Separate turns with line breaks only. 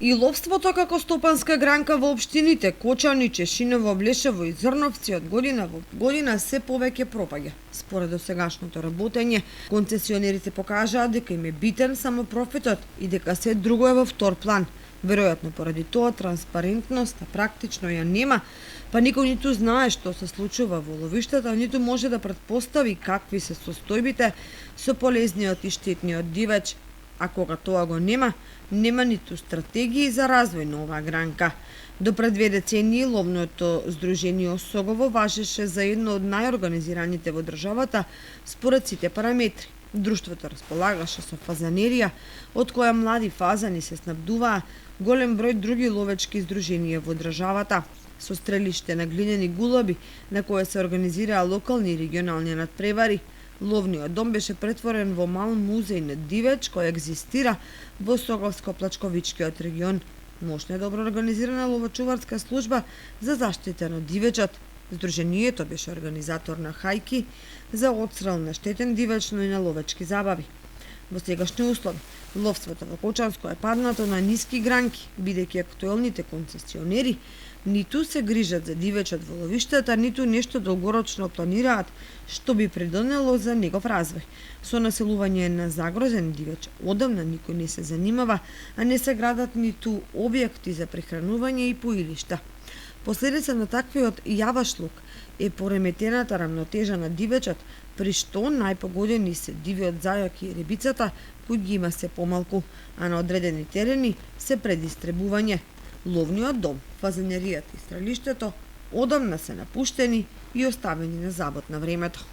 И ловството како стопанска гранка во општините Кочани, Чешиново, Блешево и Зрновци од година во година се повеќе пропаѓа. Според досегашното работење, концесионерите покажаат дека им е битен само профитот и дека се друго е во втор план. Веројатно поради тоа транспарентноста практично ја нема, па никој ниту знае што се случува во ловиштата, ниту може да претпостави какви се состојбите со полезниот и штетниот дивеч. А кога тоа го нема, нема ниту стратегии за развој на оваа гранка. До пред 2 децении ловното здружение Осогово важеше за едно од најорганизираните во државата според сите параметри. Друштвото располагаше со фазанерија, од која млади фазани се снабдуваа голем број други ловечки здруженија во државата, со стрелиште на глинени гулаби, на кое се организираа локални и регионални надпревари. Ловниот дом беше претворен во мал музеј на дивеч кој екзистира во Соговско-Плачковичкиот регион. Мощна и добро организирана ловочуварска служба за заштита на дивечот. Здруженијето беше организатор на хајки за отстрел на штетен дивеч, но и на ловечки забави. Во сегашни услови, ловството во Кочанско е паднато на ниски гранки, бидејќи актуелните концесионери ниту се грижат за дивечот во ловиштата, ниту нешто долгорочно планираат што би придонело за негов развој. Со населување на загрозен дивеч одамна никој не се занимава, а не се градат ниту објекти за прехранување и поилишта. Последица на таквиот јавашлук е пореметената рамнотежа на дивечот, при што најпогодени се дивиот зајак и рибицата, кои ги има се помалку, а на одредени терени се предистребување. Ловниот дом, фазанеријата и стрелиштето одамна се напуштени и оставени на забот на времето.